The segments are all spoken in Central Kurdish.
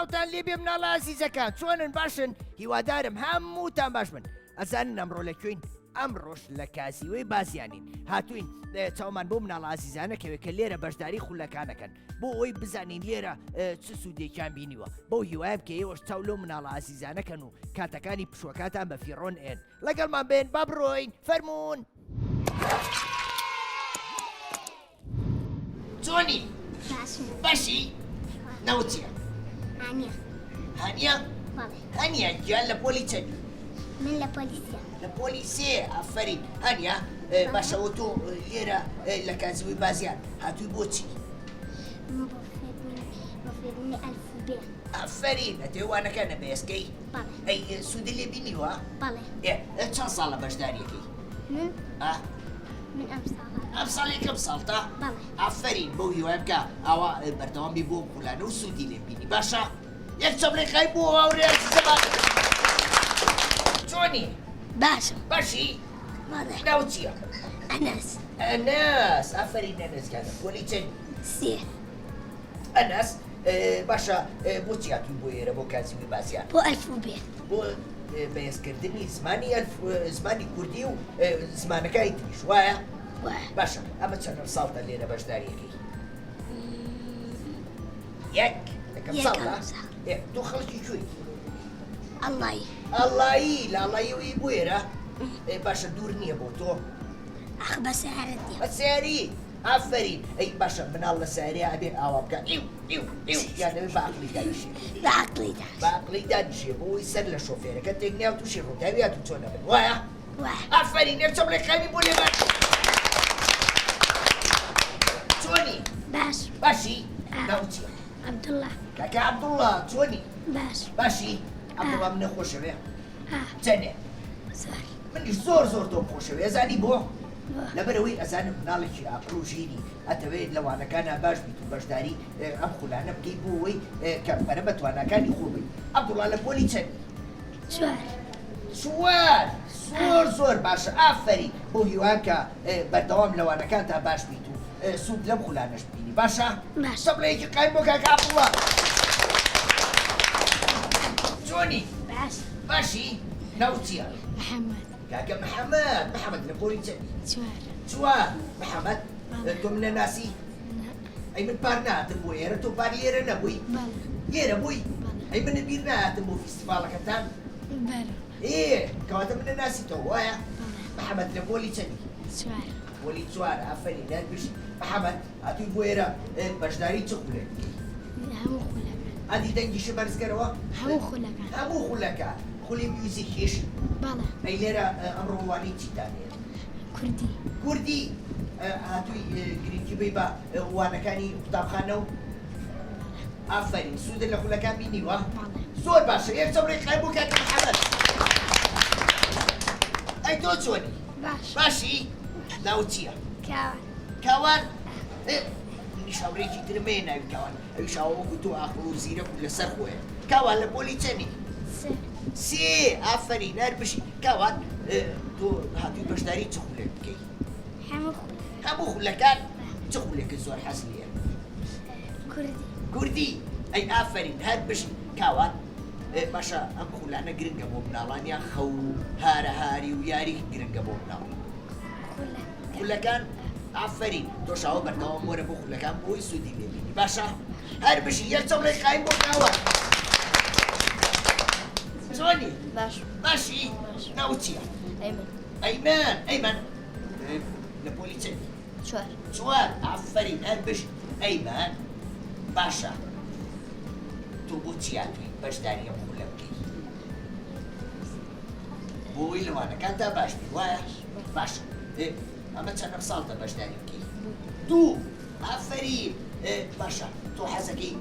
سڵاوتان لێبێ مناڵە ئازیزەکان چۆنن باشن هیوادارم هەمووتان باش بن ئەزانن ئەمڕۆ لەکوێین ئەمڕۆژ لە کاسیوەی بازیانین هاتوین چاومان بۆ مناڵە ئازیزانەکەوێت کە لێرە بەشداری خولەکانەکەن بۆ ئەوی بزانین لێرە چ سوودێکیان بینیوە بەو هیوایە بکە ئێوەش چاو لەو مناڵە ئازیزانەکەن و کاتەکانی پشوەکاتان بە فیڕۆن ئێن لەگەڵمان بێن با بڕۆین فەرموون چۆنی باشی نەوتیە هانیە هانیە گیان لە پۆلی چەندی من لە پۆلیسە لە پۆلیسێ ئافرین هانیە باشەوە تۆ لێرە لە کاسیوەی بازیان هاتووی بۆچی بۆ ئەلفوبێ ئافرین ئەتێوانەکە نەبێسکەی ئەی سوودی لێ بینیوە چەند ساڵە بەشداریەکەی من ئەم ساڵێکم ساڵتا ئافرین بەو هیوای بکە ئاوا بەردەوامی بۆ پولانە و سوودی لێ بینی باشە یەک چەبرێکای بۆ هاوڕێ زەبات چۆنی باشی ناو چییە ئەنەس ئافرین ئەنەسکانە پۆلی چەند ئەنەس باشە بۆچی هاتووی بۆ ئێرە بۆ کاسیوەی بازیان بۆ ئەلفوبێ بۆ بەهێزکردنی زمانی کوردی و زمانەکانی تریش وایە باشە ئەمە چەندەم ساڵتە لێرە بەشداریەکەی یەکەم ساڵە دوو خەڵکی کوێی ئەڵایی لاڵاییەوەی بۆ ئێرە باشە دوور نییە بۆ تۆ بە سیاری ئافرین ئەی باشە مناڵ لە سیارەیە ئەبێ ئاوا بکە یانەوێ باقلی دانیشێ باقلی دانیشێ بۆی سەر لە شۆفێرەکە تێک ناو تووشی ڕووداوی هاتوو چۆن نەبن وایە ئافرین نێرچە بڵێقامی بۆ لێ چۆنی باشی ناو چییە کاکە عەبدوڵڵا چۆنی باشی عەبدوڵڵا من نەخۆشەوێ چەندێ منیش زۆر تۆم خۆشەوێ ئەزانی بۆ لەبەرەوەی ئەزانم مناڵێکی ئاقڵ و ژیری ئەتەوێت لەوانەکانە باش بیت و بەشداری ئەم خولانە بکەی بۆ ئەوەی کەمپەرە بە تواناکانی خۆبی عەبدوڵڵا لە پۆلی چەندی چوار زۆر باشە ئافرین بۆ هیوان کە بەردەوام لەوانەکان تا باش بیت و سوود لەم خولانەش بینی باشە سەبلەیەکی قایم بۆ کاکە عەبدوڵڵا چۆنی باشی ناو چییە کاکە محەممەد لە پۆلی چەندی چوار محەممەد تۆ منە ناسی ئەی من پار نهاتم بۆ ئێرە تۆ پار لێرە نەبووی لێرە بووی ئەی منە بیر نهاتم بۆ فیستیڤاڵەکەتان کەواتە منە ناسی تۆ وایە محەممەد لە پۆلی چەندی پۆلی چوار ئافرین نەربش محەممەد هاتووی بۆ ئێرە بەشداری چ خولێ هذه دنجي برز كروا هەموو خولەکان هەموو خولەکە خولی میوزیکیش بەڵێ ئەی لێرە ئەمڕۆوانی چیتانێ کوردی کوردی هاتووی گرنگی بی بە وانەکانی قوتابخانە و ئافرین سوودە لە خولەکان بینیوە زۆر باشە یەک چەمڕێ قایبوو کاکە محەممەد ئەی تۆ چۆنی باشی ناو چییە کاوان نیشاورێکی ترمێ ناوی کاوان ئەوی شاوەکو تۆ ئاخر و زیرەک و لەسەر خۆیە کاوان لە پۆلی چەنی سێ ئافرین هەر بشی کاوان تۆ هاتووی بەشداری چ خولێک بکەی هەموو خولەکان چ خولێکە زۆر حەز لێە کوردی ئەی ئافرین هەر بشی کاوان باشە ئەم خولانە گرنگە بۆ مناڵانیان خەو هارە هاری و یاری گرنگە بۆ مناڵ خولەکان ئافرین تۆ شاوە بەردەوام وەرە بۆ خولەکان بۆی سوودی لێبینی باشە هەر بشی یەک چەمڵێ قایم بۆ کاوان چۆنی باشی ناو چییە ئەیمان لە پۆلی چەندی چوار ئافرین هەر بشی ئەیمان باشە تۆ بۆ چیاتوی بەشداری ئەم خولە بکەی بۆی لەوانەکان تا باش بی وایە باشە ئەمە چەندەم ساڵتە بەشداری بکەی دوو ئافرین باشە تۆ حەزەکەی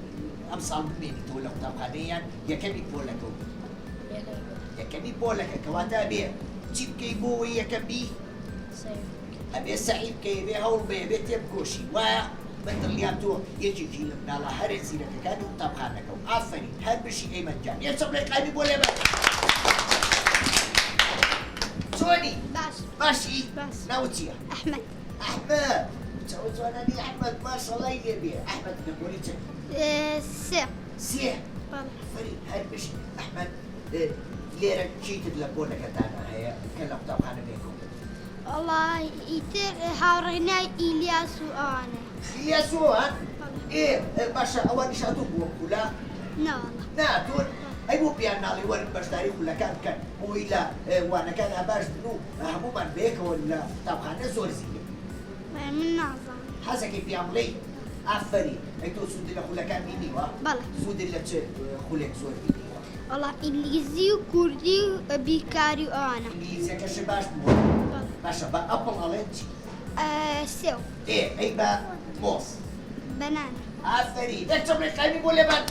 ئەم ساڵ بمێنی تۆ لە قوتابخانەیان یەکەمی پۆلەکە و یەکەمی پۆلەکە کەواتە بێ چی بکەی بۆەوەی یەکەم بی ئەبێ سەعی بکەی بێ هەوڵ بێ بێ تێبگۆشی وایە بەدڵیان تۆ یەکێکی لە مناڵە هەرێ زیرەکەکانی قوتابخانەکە و ئافرین هەر بشی ئەیمەنجان یەک چەمڵێ قایمی بۆ لێبەر چۆنی باشی ناو چییە ئەحمەد چاوە جوانانی ئەحمەد ماشەڵای لێ بێ ئەحمەد لە پۆلی چەند سێ ئافرین هەر بشی ئەحمەد لێرە چیتر لە پۆلەکەتانە هەیە کە لە قوتابخانە بێکەوە والله ئیتر هاوڕێنای ئیلیاس و ئەوانە ئیلیاس و ئەوان باشە ئەوانیش هاتوو بووە خولا ناتۆن ئەی بۆ پیان ناڵی وەرن بەشداری خولەکان بکەن بۆی لە وانەکان ئاباش بن و هەموومان بەیەکەوە لە قوتابخانە زۆر زیرە من نازانم حەزەکەی پیان بڵێ ئافرین ئەی تۆ سوودی لە خولەکان بینیوە سوودی لە چ خولێک زۆر بینیوە والله ئینگلیزی و کوردی و بیرکاری و ئەوانە ئینگلیزیەکەش باش بووە باشە بە ئەپڵ ئەڵێن چی سێو ئەی بە مۆز بەنان ئافرین یەک چەمڵێ قایمی بۆ لێبەر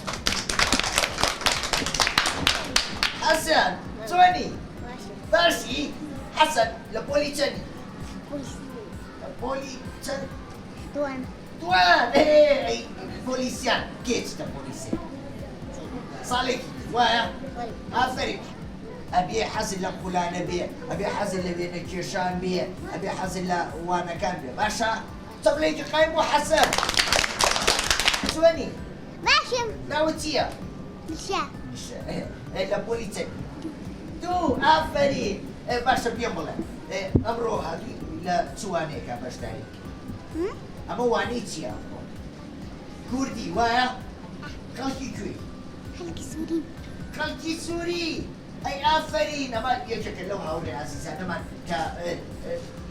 حەسەن چۆنی باشی حەسەن لە پۆلی چەندی لە پۆلی چەند دوان ئەی پۆلیسیان کێچتە پۆلیسیان ساڵێکی وایە ئافرین ئەبێ حەزت لە خولانە بێ ئەبێ حەزت لە وێنە کێشان بێ ئەبێ حەزت لە وانەکان بێ باشە چەمڵێکی قایم بۆ حەسەن چۆنی باشم ناوت چییە لە پۆلی چەند دوو ئافرین باشە پێم بڵێ ئەمڕۆ هاتووی لە چ وانەیەکە بەشداری ئەمە وانەی چییە کوردی وایە خەڵکی کوێی خەڵکی سووری ئەی ئافرین ئەمە یەکێکە لەو هاوڕێ عەزیزانەمان کە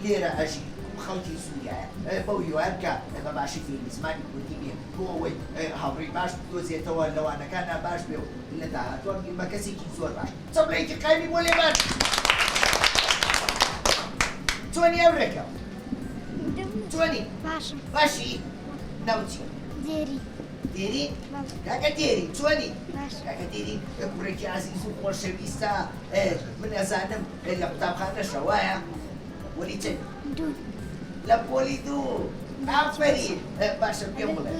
لێرە ئەژی خەڵکی سووریایە بەو هیوایە بکە بە باشی فێری زمانی کوردی بێ بۆ ئەوەی هاوڕێی باش بدۆزێتەوە لەوانەکانە باش بێ و لە داهاتوە بە کەسێکی زۆر باش چەمڵێکی قایمی بۆ لێبەر چۆنی ئەوڕێکە چۆنی باشی ناو چییە دێری کاکە دێری چۆنی کاکە دێری کوڕێکی عەزیز و خۆشەویستە من ئەزانم لە قوتابخانەشە وایە وەلی چەند لە پۆلی دوو ئافرین باشە پێم بڵێ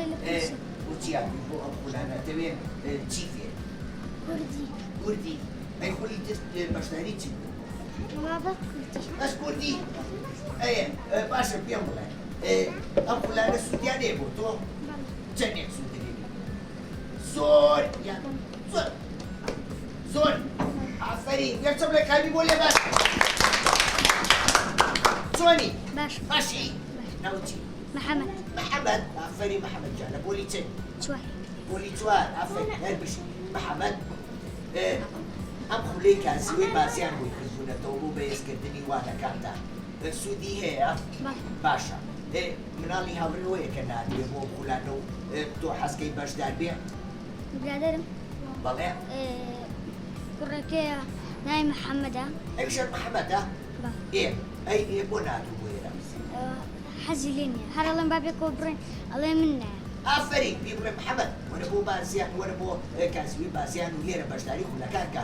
بۆچیان بۆ ئەم خولانە دەوێت چی فێر کوردی ئەی خولی بەشداری چی بەس کوردی باشە پێم بڵێ ئەم خولانە سوودیان هەیە بۆ تۆ چەندێک سوودی زۆر زۆر ئافرین یەک چەمڵێ قایمی بۆ لێبەر چۆنی باشی ناو چی محەممەد ئافرین محەممەد جان لە پۆلی چەند پۆلی چوار ئافرین هەر بشی محەممەد ئەم خولەی کاسیوەی بازیان بۆی کردوونەتەوە بۆ بەهێزکردنی وانەکاندا سوودی هەیە باشە مناڵی هاوڕێوەیە کە نادوێ بۆ خولانە و تۆ حەزکەی بەشدار بێ برادرم بەڵێ کوڕەکەیە ناوی محەممەدە ئەویشە محەممەدە ئەی بۆ ناتوو بۆ ئێرە حەزی لێ نییە هەر ئەڵێم بابێکەوە بڕێن ئەڵێ من نایە ئافرین پێ بڵێ محەممەد وەرە بۆ بازیان وەرە بۆ کاسوی بازیان و لێرە بەشداری خولەکان کە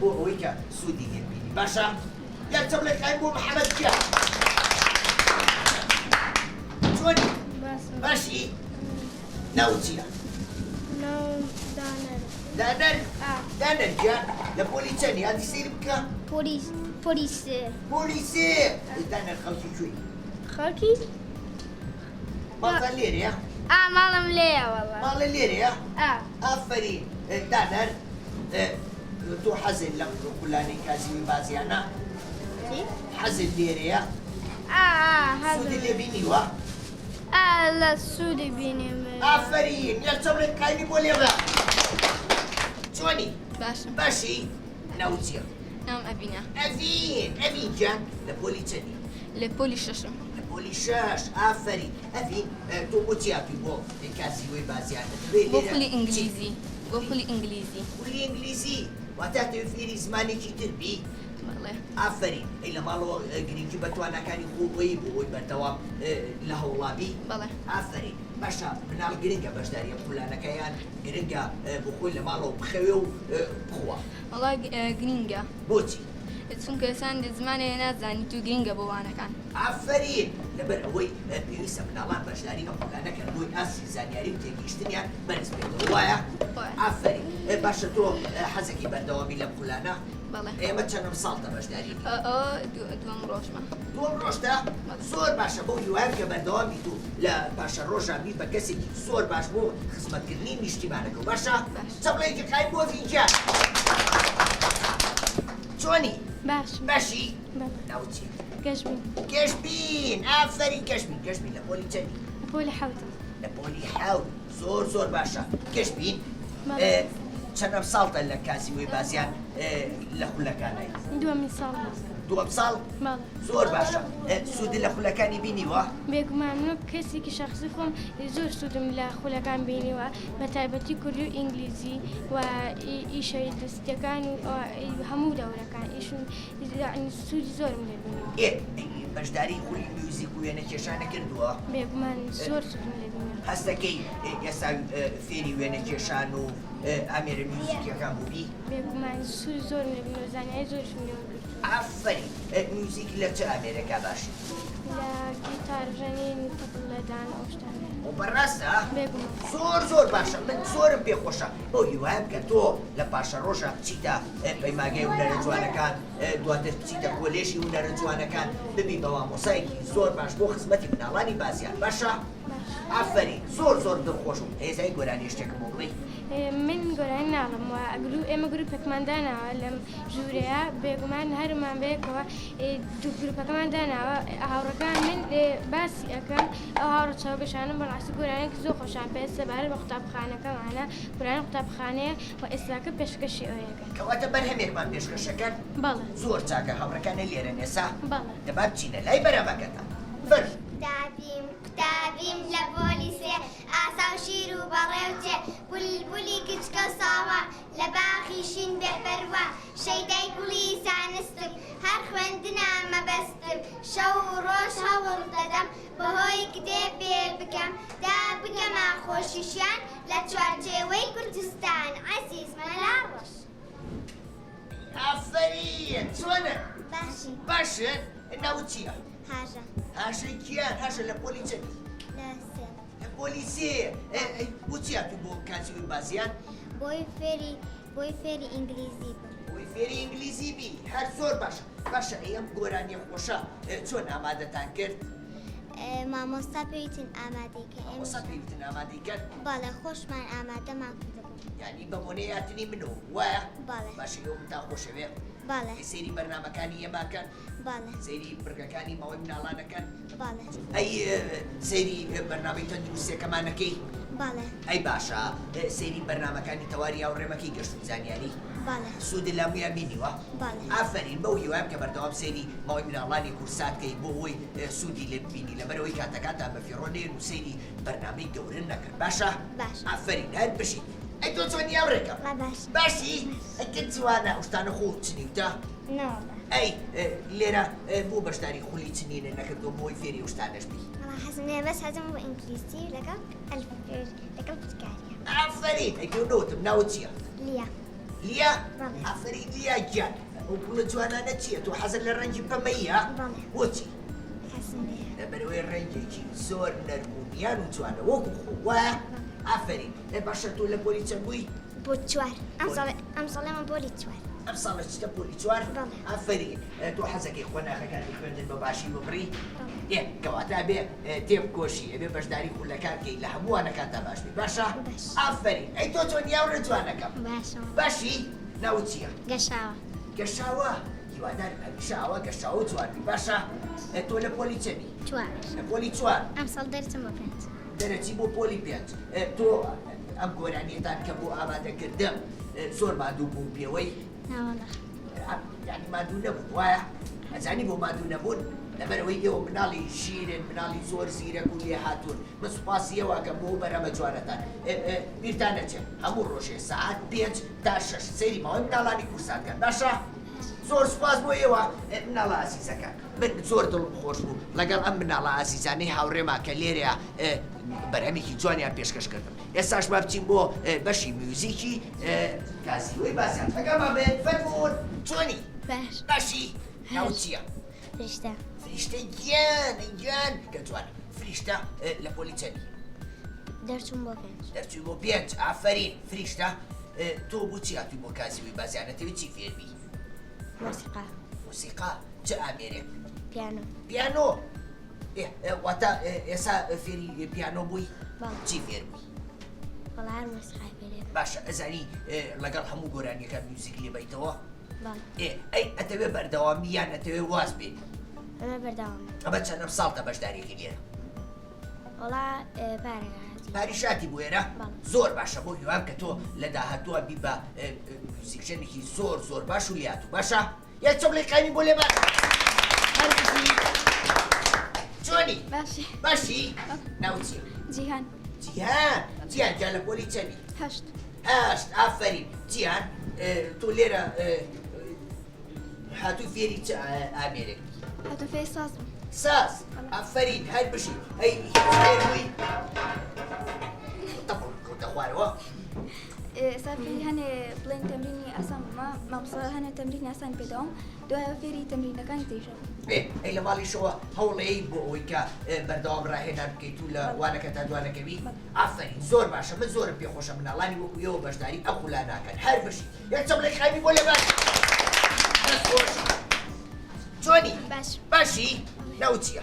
بۆ ئەوەی کە سوودی لێبینی باشە یان چە بڵێکین بۆ محەممەد کیا چۆنی باشی ناوت چییە؟ ناوم دانەر دانەر گیان لە پۆلی چەندی هاتی سەیری بکە پۆلیسێ دانەر خەڵکی کوێی خەڵکی ماڵتان لێرەیە؟ ماڵم لێیە وەڵا ماڵە لێرەیە؟ ئافرین دانەر تۆ حەزت لەم خولانەی کاسوی بازیانە؟ حەزت لێرەیە؟ سوودی لێ بینیوە؟ لە سوودی بینیم ئافرین یان چە بڵێ کاینی بۆ لێبە چۆنی؟ باشی ناوت چییە؟ نام ئەڤینە ئەڤین گیان لە پۆلی چەندی؟ لە پۆلی شەشم پۆلی شەش ئافرین ئەڤین تۆ بۆ چی هاتووی بۆ کاسیوەی بازیانە بۆ پۆلی ئینگلیزی بۆ پۆلی ئینگلیزی پۆلی ئینگلیزی واتە تەوێ فێری زمانێکی تر بی بەڵێ ئافرین ئەی لە ماڵەوە گرنگی بە توانەکانی خۆی بۆ ئەوی بەردەوام لە هەوڵابی بەڵێ ئافرین باشە مناڵ گرنگە بەشداریە خولانەکەیان گرنگە بۆ خۆی لە ماڵەوە بخەوێ و بخوا وەڵای گرینگە بۆچی؟ چونکە ئێسان زمانێ نازانی تو گرینگە بۆ وانەکان ئافرین لەبەر ئەوەی پێویستە مناڵان بەشداری ئەم خولانەکەن بۆی ئاسی زانیاری و تێگەیشتنیان بەرز بێتەوە وایە؟ ئافرین باشە تۆ حەزێکی بەردەوامی لەم خولانە؟ بەڵێ ئێمە چەندم ساڵتە بەشداری دووەم ڕۆژمە دووەم ڕۆژتە زۆر باشە بۆ هیوایە کە بەردەوامی تو لە پاشە ڕۆژان بی بە کەسێکی زۆر باش بۆ خزمەتکردنی نیشتیمانەکە باشە چە بڵێکی قایم بۆ ڤینجان چۆنی؟ باشی؟ ناوت چی؟ گەشبین ئافرین گەشبین لە پۆلی چەندی؟ پۆلی حەوتە لە پۆلی حەوت زۆر باشە گەشبین چەندەم ساڵتە لە کاسیوەی بازیان لە خولەکانای دووەم ساڵ زۆر باشە سوودی لە خولەکانی بینیوە؟ بێگومان من کەسێکی شخصی خۆم زۆر سوودم لە خولەکان بینیوە بە تایبەتی کوردی و ئینگلیزی و ئیشەی دەستیەکان و هەموو دەورەکان سوودی زۆرم لێ بینیوە بەشداری خولی میوزیک و وێنە کێشانە کردووە؟ بێگومان زۆر سوودم لێ بینیوە هەستەکەی ئێستا فێری وێنە کێشان و ئامێرە میوزیکەکان بووبی؟ بێگومان سوود زۆرم لێ بینیوە زانیاری زۆرشم لێ کرد ئافرین میوزیک لە چه ئامێرەکە باشی؟ لە گیتار ژەنین تەبڵ لەدان ئەو شتانە بەڕاستە؟ زۆر باشە من زۆرم پێخۆشە بۆ هیوایم کە تۆ لە پاشە ڕۆژە بچیتە پەیماگەی هونەرە جوانەکان دواتر بچیتە کۆلێژی هونەرە جوانەکان ببی بە مامۆسایەکی زۆر باش بۆ خزمەتی مناڵانی بازیان باشە؟ ئافرین زۆر دڵخۆشم هێزای گۆرانی شتێکم بۆ بڵێ من گۆرانی ناڵم و ئێمە گروپێکمان داناوە لەم ژوورەیە بێگومان هەرمان بەیەکەوە گروپەکەمان داناوە هاوڕەکان من باسی ئەەکەم ئەو هاوڕە چاوگەشانە بەڕاستی گۆرانێکی زۆر خۆشیان پێ سەبارەت بە قوتابخانەکەمانە گۆرانی قوتابخانەیە و ئێستاکە پێشکەشی ئەوەیەکەن کەواتە بەرهەمێکمان پێشکەشەکەن بەڵێ زۆر چاکە هاوڕەکانە لێرە نێسا بەڵێ دەبا بچینە لای بەرەمەکەتە بەر قوتابیم لە پۆلیسێ ئاسا و شیر و بەڕێوچێ بولبولی کچکە ساوە لە باخی شین بێپەروە شەیدای گوڵی سانستم هەر خوێندنە مەبەستم شەو و ڕۆژ هەوڵ دەدەم بەهۆی کتێب بێ بکەم دا بکەمە خۆشیشیان لە چوارچێوەی کوردستان عەزیز مەلا ڕۆژ ئافرین چۆنە؟ باشن ناوت چییە؟ هاژە کیان هاژە لە پۆلی چەندی؟ لە پۆلی سێ بۆچی هاتووی بۆ کاسیوەی بازیان؟ بۆی فێری ئینگلیزی بوو بۆی فێری ئینگلیزی بی هەر زۆر باشە ئەم گۆرانیە خۆشە چۆن ئامادەتان کرد؟ مامۆستا پێویستن ئامادەیکە مامۆستا پێویستن ئامادەیکەن؟ بەڵێ خۆشمان ئامادەمان کردبوو یعنی بە بۆنەی هاتنی منەوە وایە؟ بەڵێ باشە ئێوەمتان خۆشەوێ؟ بەڵێ سەیری بەرنامەکانی ئێماکەن؟ بەڵێ سەیری برگەکانی ماوەی مناڵانەکەن؟ بەڵێ ئەی سەیری بەرنامەی تەندروستیەکەمانەکەی؟ بەڵێ ئەی باشە سەیری بەرنامەکانی تەواری هاوڕێمەکەی گەشت و زانیاری؟ بەڵێ سوودی لە هەموویان بینیوە؟ بەڵێ ئافرین بەو هیوایە کە بەردەوام سەیری ماوەی مناڵانی کورساتکەی بۆ ئەوەی سوودی لێ ببینی لەبەرەوەی کاتەکانتان بە فیڕۆ نێن و سەیری بەرنامەی گەورن نەکرد باشە؟ باش ئافرین هەر بشین ئەی تۆ چۆنی ئەوڕێکەم لا باش باشی ئەکرد جوانە ئەوشتانە خۆ چنیوتە ناوەڵە ئەی لێرە بۆ بەشداری خولی چنینە نەکردو بۆی فێری ئەوشتانەش بی والله حەزم بەس حەزم بۆ ئینگلیزی لەگەڵ لەگەڵ پتکاریە ئافرین ئەیکردوتم ناوت چییە؟ لیا لیا بەڵێ. ئافرین لیا گیان ئەو پوڵە جوانانە چییە تۆ حەزت لە ڕەنگی پەمەیە؟ بەڵێ. بۆچی؟ حەزم لێ لەبەرەوەی ڕەنگێکی زۆر نەرمونیان و جوانە وەکو خۆوە ئافرین باشە تۆ لە پۆلی چەند بووی؟ بۆ چوار ئەم ساڵێ من بۆلی چوار ئەم ساڵە چتە پۆلی چوار؟ بەڵێ. ئافرین تۆ حەزەکەی خۆناغەکانی خوێندن بە باشی ببڕی؟ کەواتە بێ تێبکۆشی ئەبێ بەشداری خولەکان بکەیت لە هەمووانەکان تا باش بێ باشە؟ باش. ئافرین ئەی تۆ چۆن یاوڕە جوانەکەم باشە باشی ناوت چییە؟ گەشاوە گەشاوە هیوادارم هەمیشە ئەوە گەشاوە جوانبی باشە تۆ لە پۆلی چەندی؟ چوار لە پۆلی چوار ئەم ساڵ دەرچم بۆ پێنج دەرەچی بۆ پۆلی پێنج تۆ ئەم گۆرانیەتان کە بۆ ئامادەکردم زۆر مادوو بوون پێوەی ناوەڵە یعنی مادوو نەبوون وایە ئەزانی بۆ مادوو نەبوون لەبەرەوەی ئێوە مناڵی شیرن مناڵی زۆر زیرەک و لێ هاتوون من سوپاسیەوە کە بۆ بەرەمە جوانەتان بیرتان نەچێت هەموو ڕۆژێ سەعات 5 تا 6 سەیری ماوەی مناڵانی کورسانکەن باشە؟ زۆر سوپاس بۆ ئێوە مناڵە ئازیزەکان من زۆر دڵم خۆش بوو لەگەڵ ئەم مناڵە ئازیزانەی هاوڕێما کە لێرەیە بەرهەمێکی جوانیان پێشکەشکردم ئێستاش با بچین بۆ بەشی میوزیکی کازیوەی باسییان ئەگەمە بێت فەرمونون چۆنی باش باشی ناوت چییە؟ فریشتە فریشتە گیان کە جوانە فریشتە لە پۆلی چەندی؟ دەرچوم بۆ پێنج دەرچووی بۆ پێنج ئافرین فریشتە تۆ بۆچی هاتووی بۆ کازیوەی بازیانەتەوەی چی فێربی؟ مۆسیقا موسیقا چه ئامێرێک؟ پیانۆ پیانۆ واتە ئێستا فێری پیانۆ بووی بەڵێ. چی فێر بووی؟ وەڵا هەر مۆسیقای فێرێ باشە ئەزانی لەگەڵ هەموو گۆرانیەکان میوزیک لێ بیتەوە؟ بەڵێ ئەی ئەتەوێ بەردەوامی یان ئەتەوێ واز بێت ئەمە بەردەوام ئەمە چەندەم ساڵتە بەشداریەکەی لێرە؟ وەڵا پارێکهاتی پاریشاتی بۆ ئێرە زۆر باشە بۆ هیوام کە تۆ لە داهاتووە بی بە میوزیکشنێکی زۆر باش و لێهاتوو باشە؟ یا چۆڵێکانی بۆ لێ باش چۆنی؟ باشی باشی؟ ناوت چییە؟ جیهان جیهان جا لە پۆلی چەندی؟ هەشت هەشت ئافرین جیهان تۆ لێرە هاتووی فێری چ ئامێرێک هاتو فێ سازم ساز ئافرین هەر بشی ئەی فێر بووی تەپڵ کەوتە خوارەوە سافری هەنێ بڵێن تەمرینی ئاسان بوومە مامۆستا هەنێ تەمرینی ئاسان پێداوم دوایە فێری تەمرینەکانی تێژە ئەی لە ماڵیشەوە هەوڵەیە بۆ ئەوەی کە بەردەوام ڕاهێنان بکەیت و لە وانەکە تا دوانەکەوی ئافرین زۆر باشە من زۆرم پێخۆشە مناڵانی وەکو ئێوە بەشداری ئەو خولا ناکەن هەر بشی یەک چەمڵێکانی بۆ لێ باش دەستخۆش چۆنی؟ باش باشی؟ ناوت چییە؟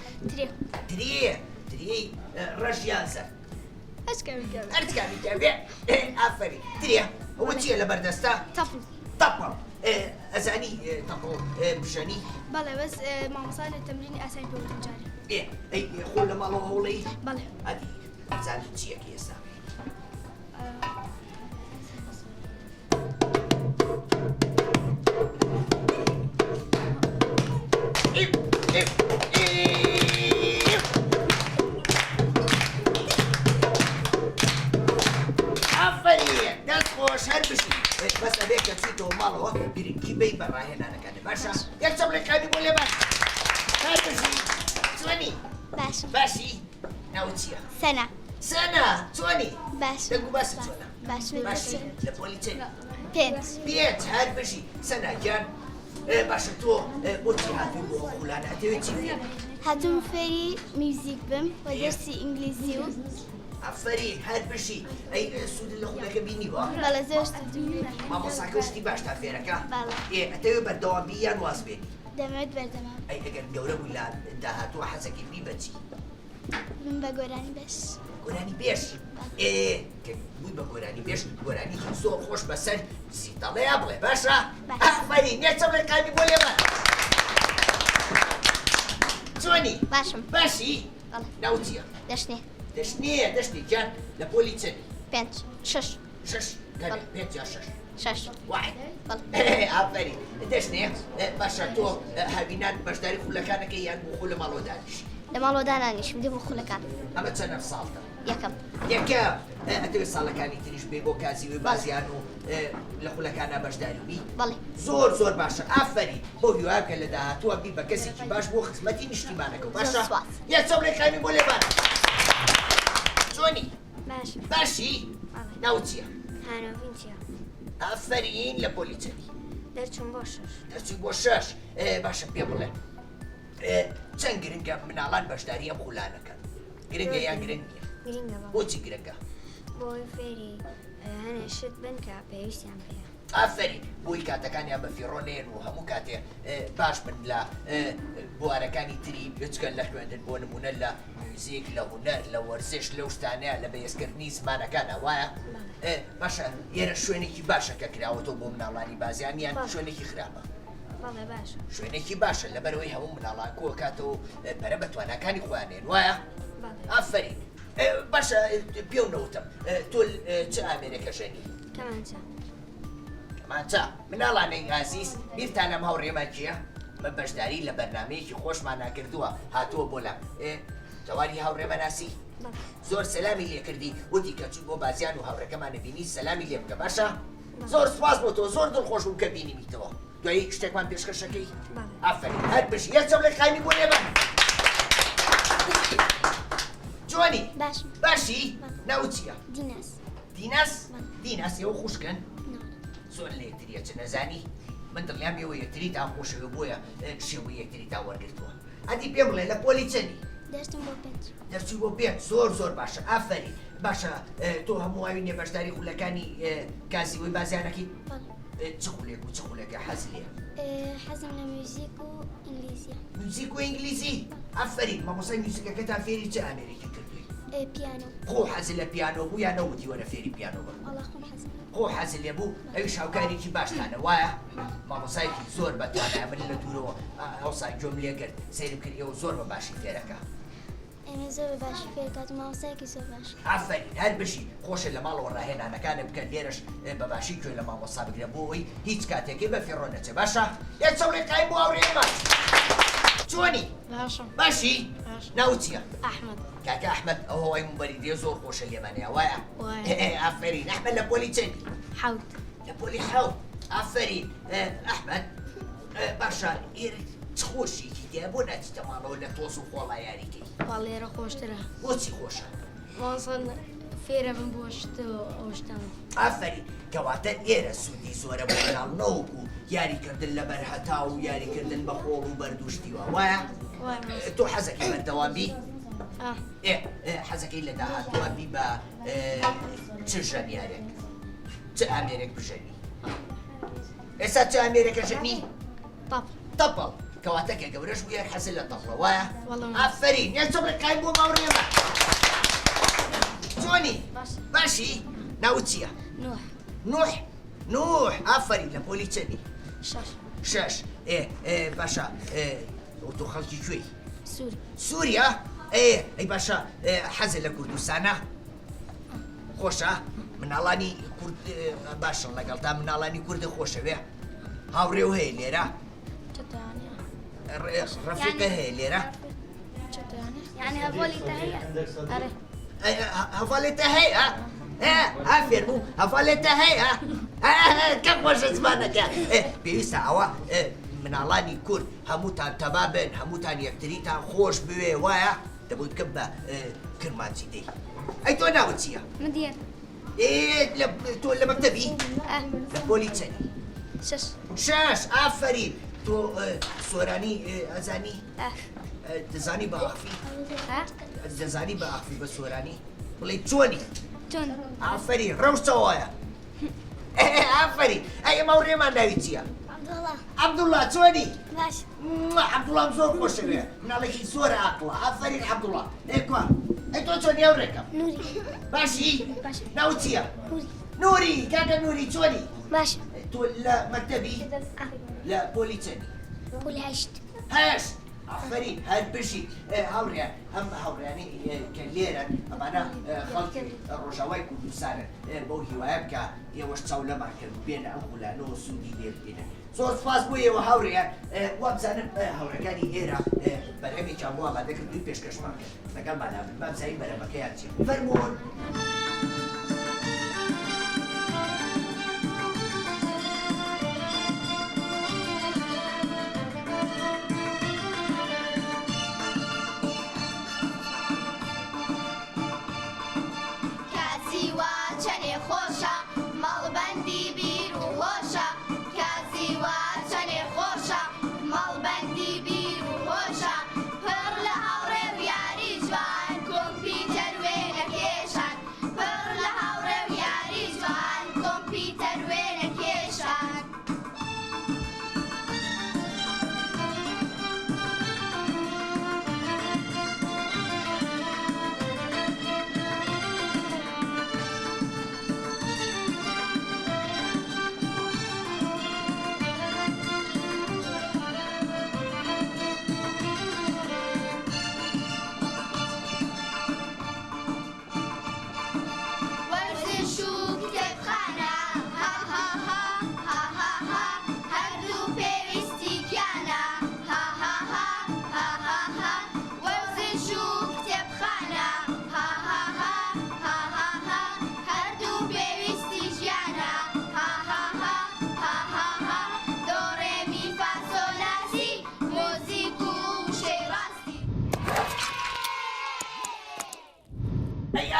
ترێ ترێی ڕەشیان سەر هەشکەمی هەرچکانی کەبێ ئافرین ترێ ئەوە چییە لە بەردەستە؟ تەپڵ تەپڵ ئەزانی تەپڵ بشەنی؟ بەڵێ بەس مامۆستا لە تەمرینی ئاسانی پێوتم جارێ ئەی خۆ لە ماڵەوە هەوڵەی؟ بەڵێ ئەدی زانی چیەکی ئێستا؟ ئافرین دەستخۆش هەر بشی بەس ئەبێ کە بچیتەوە ماڵەوە گرنگی بی بە ڕاهێنانەکانە باشە؟ یەک چەمڵێکانی بۆ لێ باش هەر بشی چۆنی؟ باش باشی؟ ناوت چییە؟ سەنا سەنا چۆنی؟ باش دەنگ و باست چۆنە؟ باش باشی لە پۆلی چەندی؟ پێنج پێنج هەر بشی سەنا گیان باشە تۆ بۆچی هاتووی بۆ خوڵانە ئەتەوێت چی فێر؟ هاتووم فێری میوزیک بم و دەرسی ئینگلیزی و ئافرین هەر بشی ئەی سوودن لە خولەکە بینیوە؟ بەڵێ زۆر مامۆستاکە شتی باش تا فێرەکە؟ بەڵێ. ئەتەوێت بەردەوامی یان واز بێنی؟ دەمەوێت بەردەمام ئەی ئەگەر گەورە بووی لە داهاتووە حەزەکەی بی بەچی؟ من بە گۆرانی بەش گۆرانی بێش کە بووی بە گۆرانی بێش گۆرانی زۆر خۆش بەسەر زیتەڵەیە بڵێ باشە؟ ئافرین یەک چەمڵێکانی بۆ لێ باش چۆنی؟ باشم باشی؟ بەڵێ ناوت چییە؟ دەشنێ دەشنی گیان لە پۆلی چەندی؟ پێنج شەش شش پێنج یا شش شەش وای بەڵێ ئافرین دەشنێ باشە تۆ هاوینان بەشداری خولەکانەکە یان بۆ خۆ لە ماڵەوە دانیشی لە ماڵەوە دانانیشم دێ بۆ خولەکان ئەمە چەند ساڵتە؟ یەکەم ئەتەوێت ساڵەکانی تریش بێ بۆ کازیوی بازیان و لە خولەکانە بەشداروبی زۆر باشە ئافەری بۆ هیوایە کە لە داهاتووە بی بە کەسێکی باش بۆ خزمەتی نیشتیمانەکە و باشە یە چەوڵێکانی بۆ لێبان چۆنی باشی ناوت چییە ئافەرین لە پۆلیچەری دەرچوو بۆ شەش باشە پێ بڵێ چەند گرنگە مناڵان بەشداری ئەم خولانەکەن گرنگە یان گرنگ نییە بۆچی گرنگە بۆی فێری هەنێ شت بن کە پێویستیان پێە ئافەری بۆی کاتەکانیان بە فیڕۆنێن و هەموو کاتێ باش بن لە بوارەکانی تری بچکە لە خوێندن بۆ نمونە لە موزیک لە هونەر لە وەرزش لەو شتانەیە لە بەهێزکردنی زمانەکانە وایە باشە ئێرە شوێنێکی باشە کە کراوەتەوە بۆ مناڵانی بازیانیان شوێنێکی خراپە شوێنێکی باشە لەبەرەوەی هەموو مناڵان کۆکاتەوە پەرە بە توانەکانی خۆیانێن وایە ئافەرین باشە پێو نەوتم تۆ چه ئامێرێکە ژەنی کەمانچە مناڵانەی ئازیز بیرتان ئەم هاوڕێمان کێیە بە بەشداری لە بەرنامەیەکی خۆشمان ناکردووە هاتووە بۆ لام جەواری هاوڕێمە ناسی زۆر سەلامی لێ کردی وتی کە چوو بۆ بازیان و هاوڕەکەمانە بینی سەلامی لێ بکە باشە زۆر سوپاس بۆ تۆ زۆر دڵخۆش بووم کە بینیمیتەوە دوایی شتێکمان پێشکەشەکەی ئافەرین هەر بشی یە چەوڵێک قایمی بۆ لێبان جوانی باشی ناوت چییە دیناس ئێوە خوشکن زۆر لە یەکتریە چ نەزانی من دڵیان بێەوە یەکتریتان خۆشەوە بۆیە شێوەی یەکتریتا وەرگرتووە ئەدی پێم بڵێ لە پۆلی چەندی دەرچوو بۆ پێنج زۆر باشە ئافەری باشە تۆ هەموو ئاوی نێبەشداری خولەکانی کازیوەی بازیانەکەی چ خولێک و چ خولێکە حەز لێ حەزم لە میوزیک و ئینگلیزیە میوزیک و ئینگلیزی ئەفەرین مامۆسای میوزیکەکەتان فێری چه ئامێرێکی کردووی پیانۆ خۆ حەزی لە پیانۆ بوو یان نەوتی وەرە فێری پیانۆ بە خۆ حەزی لێ بوو ئەوی شاوکارێکی باشتانە وایە مامۆسایەکی زۆر بەتوانایە من لە دوورەوە ئەوسای گوێم لێ کرد سەیرم کرد ئێوە زۆر بە باشی فێرەکە ئێمە زۆر باشی فێرکات و مامۆسایەکی زۆر باش ئافەرین هەر بشی خۆشە لە ماڵەوە ڕاهێنانەکانە بکەن لێرەش بە باشی کوێ لە مامۆسا بگرە بۆ ئەوی هیچ کاتێکی بە فێڕۆ نەچێ باشە یەک چەوڵێک قایم بۆ هاوڕێمان چۆنی باشی ناوت چییە کاکە ئەحمەد ئەوە هەوای موبەری دێ زۆر خۆشە لێمانەیە وایە ئافەرین ئەحمەد لە پۆلی چەندی لە پۆلی حەوت ئافەرین ئەحمەد باشە ئێرە چ خۆشێکی دێ بۆ ناچیتە ماڵەوە لە تۆز و خۆڵا یاریکەی لێرە خۆشترە بۆچی خۆشە وانسان فێرە بم بۆ شتەوە ئەو شتان ئافەرین کەواتە ئێرە سوودی زۆرە بۆ مناڵنەوەک و یاریکردن لە بەرهەتا و یاریکردن بە خۆڵ و بەردوشتیوە وایە تۆ حەزەکەی بەردەوامی حەزەکەی لە داهاتوە بی بە چ ژەنیارێک چ ئامێرێک بژەنی ئێستا چ ئامێرێکە ژەنی تەپڵ کەواتە کە گەورەش بووە حەزە لە تەپڵە وایە ئافەرین یەک چۆڵێک قایم بۆ ماوڕێمە چۆنی باشی ناوت چییە نوح ئافەرین لە پۆلی چەندی شەش باشە تۆ خەڵکی کوێی سووریا ئەی باشە حەزە لە کوردستانە خۆشە مناڵانی کورد باشن لەگەڵتا مناڵانی کوردە خۆشەوێ هاوڕێ و هەیە لێرە ڕەفیقە هەیە لێرە هەڤاڵێتە هەیە ئافێر بوو هەڤاڵێتە هەیە کەم خۆشە زمانەکە پێویستە ئەوە مناڵانی کورد هەمووتان تەبا بن هەمووتان یەکتریتان خۆش بوێ وایە دەبوویت کەم بە کرمانچی دەی ئەی تۆ ناوت چییە؟ تۆ لە مەکتەبی؟ لە پۆلی چەندی؟ شەش ئافەرین تۆ سۆرانی ئەزانی؟ دەزانی بە ئاخفی؟ دەزانی بە ئاخفی بە سۆرانی؟ بڵێ چۆنی؟ ئافەرین ڕەوشەوەیە ئافەرین ئەی ئەمە ڕێمان ناوی چییە؟ عەبدوڵڵا چۆنی؟ عەبدوڵڵام زۆر خۆشەوێ مناڵێکی زۆر عاقڵە ئافەرین عەبدوڵڵا ئێکوا ئەی تۆ چۆنی هاوڕێکەم؟ باشی؟ ناوت چییە؟ نووری کاکە نووری چۆنی؟ تۆ لە مەکتەبی؟ لە پۆلی چەندی؟ پۆلی هەشت ئافەرین هەر بشی هاوڕێیان ئەم هاوڕێیانەی کە لێرەن ئەمانە خەڵکی ڕۆژاوای کوردستانن بەو هیوایە بکە ئێوەش چاو لەمان کرد بێنە ئەم خولانەوە سوودی لێ ببێنن زۆر سپاس بوویەوە هاوڕێیان وابزانم هاوڕەکانی ئێرە بەرهەمێکیان بۆ ئامادەکرد دوی پێشکەشمان کرد لەگەڵمانە بن بابزایی بەرهەمەکەیان چی فەرموون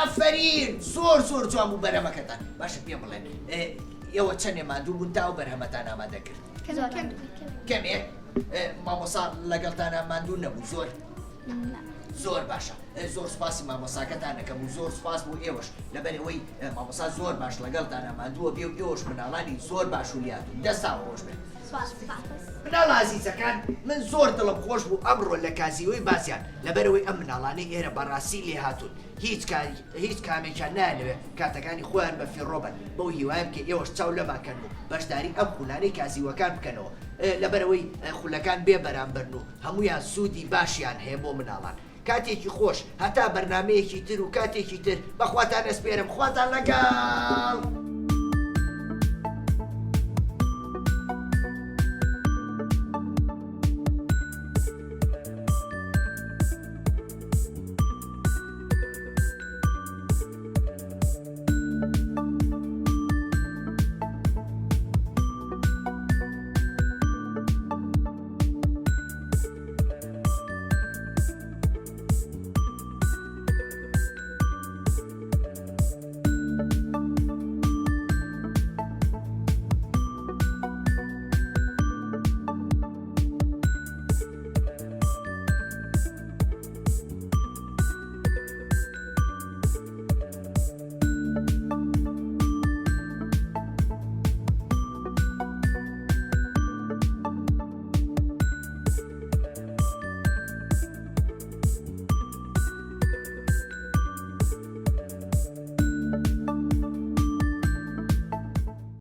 ئەفەرین زۆر جوان بوو بەرهەمەکەتان باشە پێم بڵێن ئێوە چەندێ ماندوو بوون تا و بەرهەمەتان ئامادە کرد کەمێ مامۆسا لەگەڵتانە ماندوو نەبوو زۆر باشە زۆر سپاسی مامۆساکەتان دەکەم و زۆر سپاس بوو ئێوەش لەبەرەوەی مامۆسا زۆر باش لەگەڵتانە ماندووە بێ و ئێوەش مناڵانی زۆر باش و لیاتون دەستاوەش بێت مناڵ ئازیزەکان من زۆر دڵم خۆش بوو ئەمڕۆ لە کازیۆی باسییان لەبەرەوەی ئەم مناڵانەی ئێرە بەڕاستی لێ هاتوون هیچ کامێکیان نایەوێت کاتەکانی خۆیان بە فیڕۆبن بەو هیوایە بکە ئێوەش چاو لەماکەن و بەشداری ئەم خولانەی کازیوەکان بکەنەوە لەبەرەوەی خولەکان بێ بەرامبەرن و هەمویان سوودی باشیان هەیە بۆ مناڵان کاتێکی خۆش هەتا بەرنامەیەکی تر و کاتێکی تر بەخواتان ئەسپێرم خواتان لەگەڵ